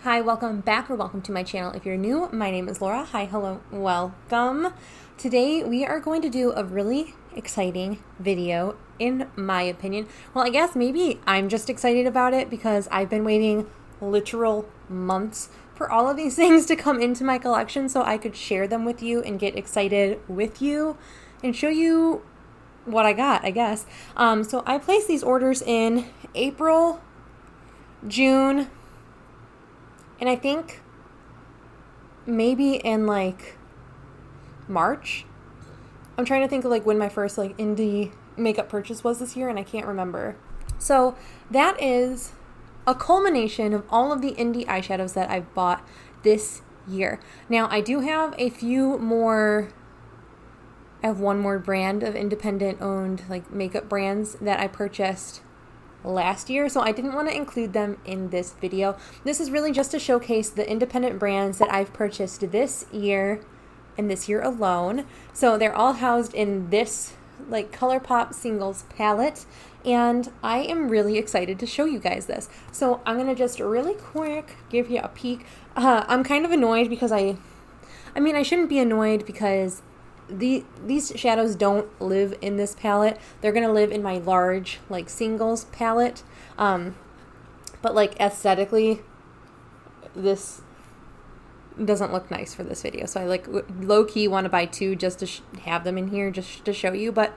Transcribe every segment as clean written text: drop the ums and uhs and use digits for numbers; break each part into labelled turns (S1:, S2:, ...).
S1: Hi, welcome back or welcome to my channel. If you're new, my name is Laura. Hi, hello, welcome. Today we are going to do a really exciting video, in my opinion. Well, I guess maybe I'm just excited about it because I've been waiting literal months for all of these things to come into my collection so I could share them with you and get excited with you and show you what I got, I guess. So I placed these orders in April, June, and I think maybe in like March. I'm trying to think of like when my first like indie makeup purchase was this year, and I can't remember. So that is a culmination of all of the indie eyeshadows that I've bought this year. Now I do have a few more, I have one more brand of independent owned like makeup brands that I purchased last year, so I didn't want to include them in this video. This is really just to showcase the independent brands that I've purchased this year and this year alone. So they're all housed in this like Colourpop singles palette, and I am really excited to show you guys this. So I'm gonna just really quick give you a peek. I'm kind of annoyed because I mean I shouldn't be annoyed because these shadows don't live in this palette. They're gonna live in my large like singles palette, but like aesthetically this doesn't look nice for this video, so I like low-key want to buy two just to have them in here just to show you, but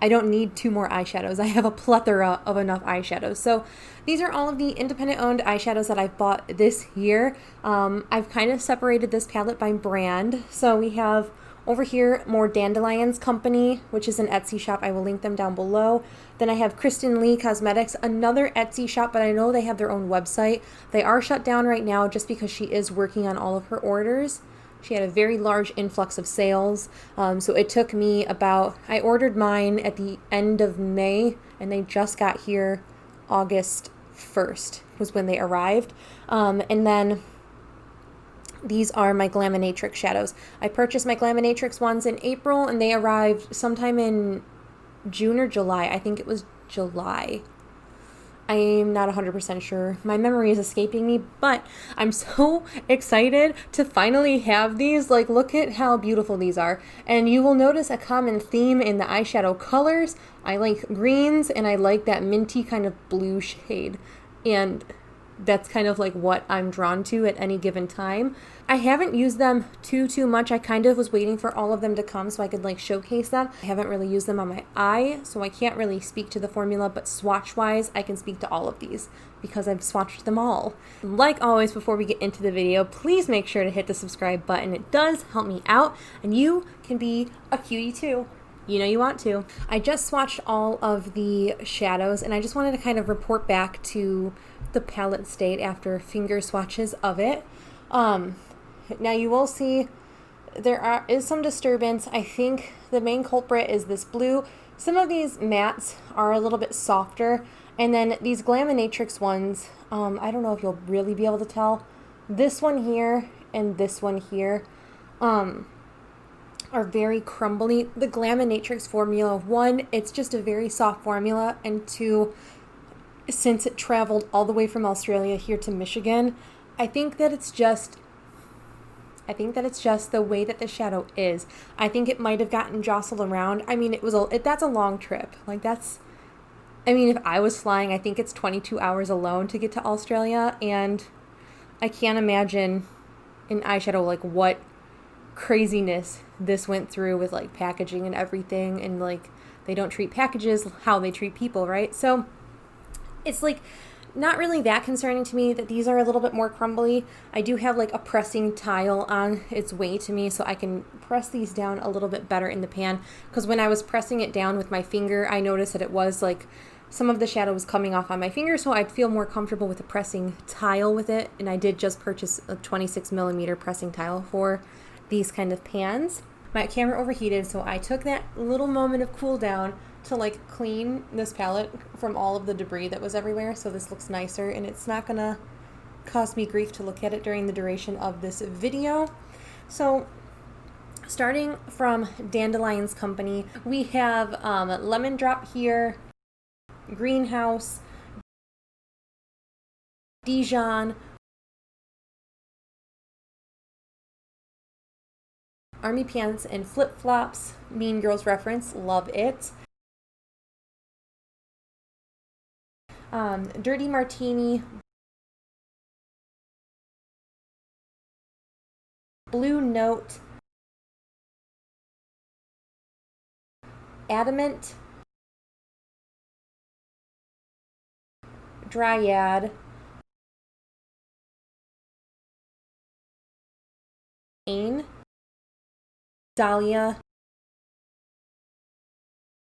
S1: I don't need two more eyeshadows. I have a plethora of enough eyeshadows. So these are all of the independent owned eyeshadows that I've bought this year. I've kind of separated this palette by brand. So we have over here more Dandelions Company, which is an Etsy shop. I will link them down below. Then I have Kristen Lee Cosmetics, another Etsy shop, but I know they have their own website. They are shut down right now just because she is working on all of her orders. She had a very large influx of sales, so it took me about, I ordered mine at the end of May, and they just got here August 1st was when they arrived. And then these are my Glamanatrix shadows. I purchased my Glamanatrix ones in April, and they arrived sometime in June or July. I think it was July. I'm not 100% sure. My memory is escaping me, but I'm so excited to finally have these. Like, look at how beautiful these are. And you will notice a common theme in the eyeshadow colors. I like greens, and I like that minty kind of blue shade. And that's kind of like what I'm drawn to at any given time. I haven't used them too much. I kind of was waiting for all of them to come so I could like showcase them. I haven't really used them on my eye, so I can't really speak to the formula, but swatch wise I can speak to all of these because I've swatched them all. Like always, before we get into the video, please make sure to hit the subscribe button. It does help me out, and you can be a cutie too. You know you want to. I just swatched all of the shadows, and I just wanted to kind of report back to the palette state after finger swatches of it. Now you will see there is some disturbance. I think the main culprit is this blue. Some of these mattes are a little bit softer, and then these Glamanatrix ones, I don't know if you'll really be able to tell. This one here and this one here are very crumbly. The Glamanatrix formula, one, it's just a very soft formula, and two, since it traveled all the way from Australia here to Michigan, I think that it's just the way that the shadow is. I think it might have gotten jostled around. I mean, that's a long trip. Like I mean, if I was flying, I think it's 22 hours alone to get to Australia, and I can't imagine an eyeshadow like what craziness this went through with like packaging and everything, and like they don't treat packages how they treat people, right? So it's like not really that concerning to me that these are a little bit more crumbly. I do have like a pressing tile on its way to me, so I can press these down a little bit better in the pan, because when I was pressing it down with my finger, I noticed that it was like some of the shadow was coming off on my finger, so I'd feel more comfortable with a pressing tile with it. And I did just purchase a 26mm pressing tile for these kind of pans. My camera overheated, so I took that little moment of cool down to like clean this palette from all of the debris that was everywhere, so this looks nicer, and it's not gonna cause me grief to look at it during the duration of this video. So starting from Dandelions Company, we have Lemon Drop here, Greenhouse, Dijon, army pants and flip-flops. Mean Girls reference, love it. Dirty Martini, Blue Note, Adamant, Dryad, Dahlia,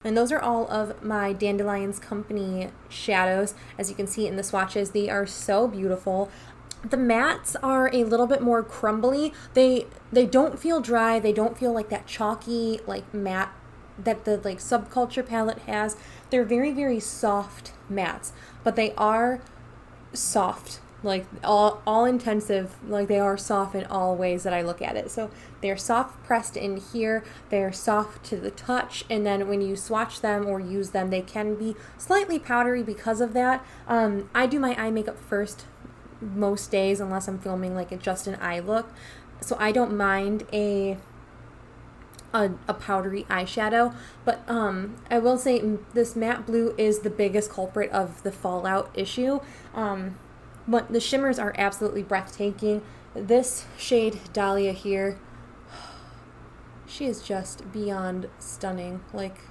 S1: and those are all of my Dandelions Company shadows. As you can see in the swatches, they are so beautiful. The mattes are a little bit more crumbly. They don't feel dry. They don't feel like that chalky like matte that the like Subculture palette has. They're very, very soft mattes, but they are soft, like all intensive, like they are soft in all ways that I look at it. So they're soft pressed in here, they're soft to the touch, and then when you swatch them or use them, they can be slightly powdery because of that. I do my eye makeup first most days unless I'm filming like a just an eye look, so I don't mind a powdery eyeshadow, but I will say this matte blue is the biggest culprit of the fallout issue. But the shimmers are absolutely breathtaking. This shade Dahlia here, she is just beyond stunning. Like,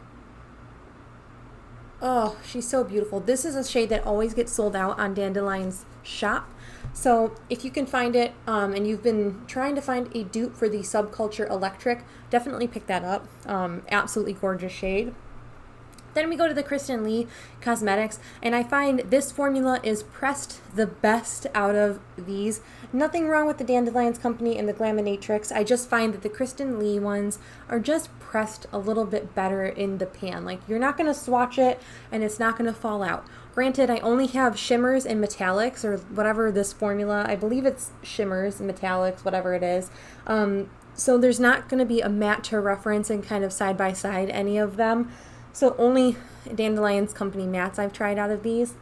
S1: oh, she's so beautiful. This is a shade that always gets sold out on Dandelion's shop. So if you can find it, and you've been trying to find a dupe for the Subculture Electric, definitely pick that up. Absolutely gorgeous shade. Then we go to the Kristen Lee Cosmetics, and I find this formula is pressed the best out of these. Nothing wrong with the Dandelions Company and the Glamanatrix. I just find that the Kristen Lee ones are just pressed a little bit better in the pan. Like, you're not going to swatch it and it's not going to fall out. Granted, I only have shimmers and metallics, or whatever this formula, I believe it's shimmers and metallics, whatever it is. So there's not going to be a matte to reference and kind of side by side any of them. So only Dandelions Company mattes I've tried out of these.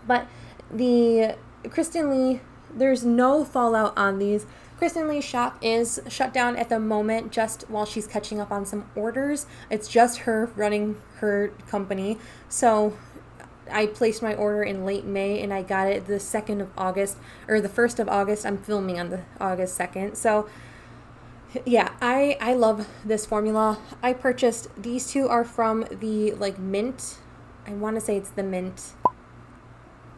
S1: But the Kristen Lee, there's no fallout on these. Kristen Lee's shop is shut down at the moment just while she's catching up on some orders. It's just her running her company. So I placed my order in late May and I got it the 2nd of August, or the 1st of August. I'm filming on the August 2nd. So yeah, I love this formula. I purchased, these two are from the like mint, I want to say it's the mint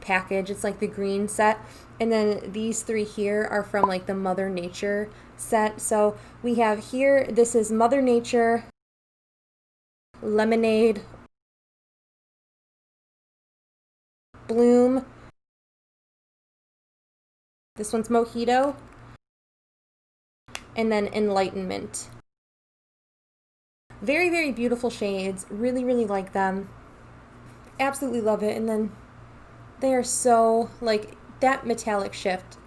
S1: package. It's like the green set. And then these three here are from like the Mother Nature set. So we have here, this is Mother Nature, Lemonade, Bloom. This one's Mojito. And then Enlightenment. Very, very beautiful shades. Really, really like them. Absolutely love it. And then they are so, like, that metallic shift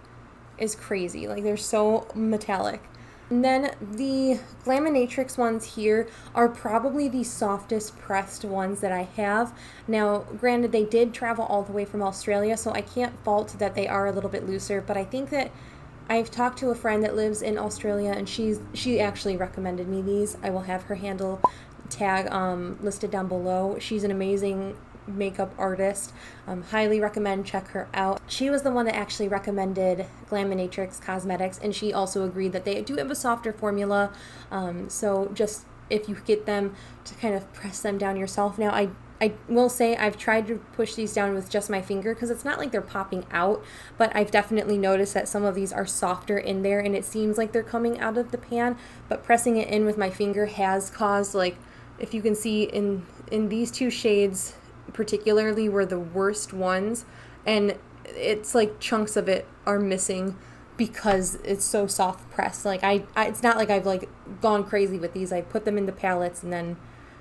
S1: is crazy. Like, they're so metallic. And then the Glamanatrix ones here are probably the softest pressed ones that I have. Now, granted, they did travel all the way from Australia, so I can't fault that they are a little bit looser, but I think that I've talked to a friend that lives in Australia, and she actually recommended me these. I will have her handle tag listed down below. She's an amazing makeup artist. Highly recommend, check her out. She was the one that actually recommended Glamanatrix Cosmetics, and she also agreed that they do have a softer formula. So just if you get them to kind of press them down yourself. Now I will say I've tried to push these down with just my finger because it's not like they're popping out, but I've definitely noticed that some of these are softer in there and it seems like they're coming out of the pan, but pressing it in with my finger has caused, like, if you can see in these two shades particularly were the worst ones, and it's like chunks of it are missing because it's so soft pressed. Like it's not like I've like gone crazy with these. I put them in the palettes and then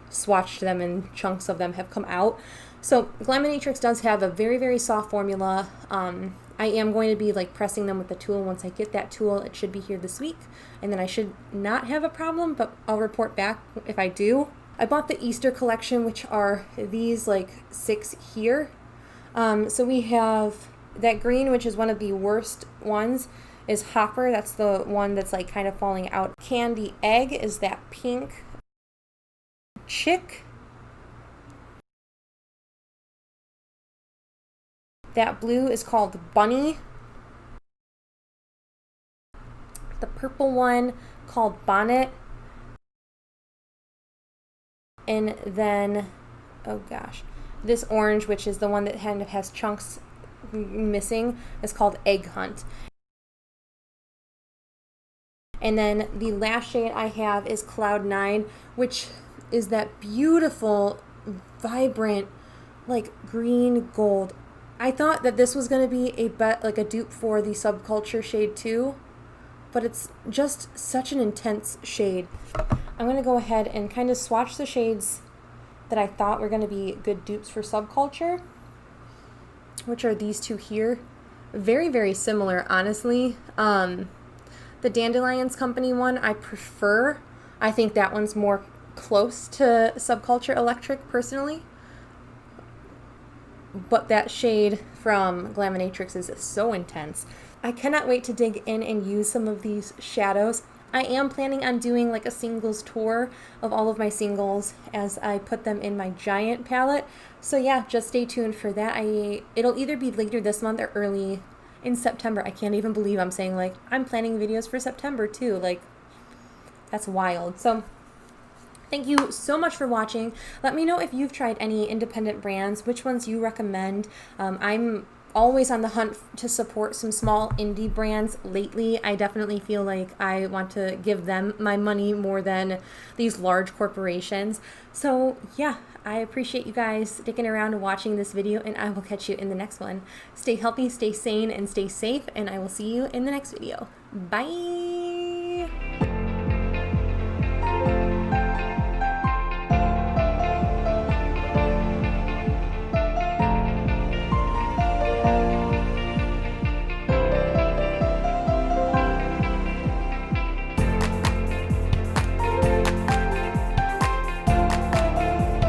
S1: swatched them and chunks of them have come out. So Glamanatrix does have a very, very soft formula. I am going to be like pressing them with the tool. Once I get that tool, it should be here this week, and then I should not have a problem, but I'll report back if I do. I bought the Easter collection, which are these like 6 here. So we have that green, which is one of the worst ones. is Hopper. That's the one that's like kind of falling out. Candy Egg is that pink. Chick. That blue is called Bunny. The purple one called Bonnet. And then, oh gosh, this orange, which is the one that kind of has chunks missing, is called Egg Hunt. And then the last shade I have is Cloud 9, which is that beautiful, vibrant, like green gold. I thought that this was going to be a dupe for the Subculture shade 2, but it's just such an intense shade. I'm going to go ahead and kind of swatch the shades that I thought were going to be good dupes for Subculture, which are these two here. Very, very similar, honestly. The Dandelions Company one I prefer. I think that one's more close to Subculture Electric, personally. But that shade from Glamanatrix is so intense. I cannot wait to dig in and use some of these shadows. I am planning on doing like a singles tour of all of my singles as I put them in my giant palette. So yeah, just stay tuned for that. It'll either be later this month or early in September. I can't even believe I'm saying like I'm planning videos for September too. Like, that's wild. So thank you so much for watching. Let me know if you've tried any independent brands, which ones you recommend. I'm always on the hunt to support some small indie brands. Lately, I definitely feel like I want to give them my money more than these large corporations. So yeah, I appreciate you guys sticking around and watching this video, and I will catch you in the next one. Stay healthy, stay sane, and stay safe, and I will see you in the next video. Bye!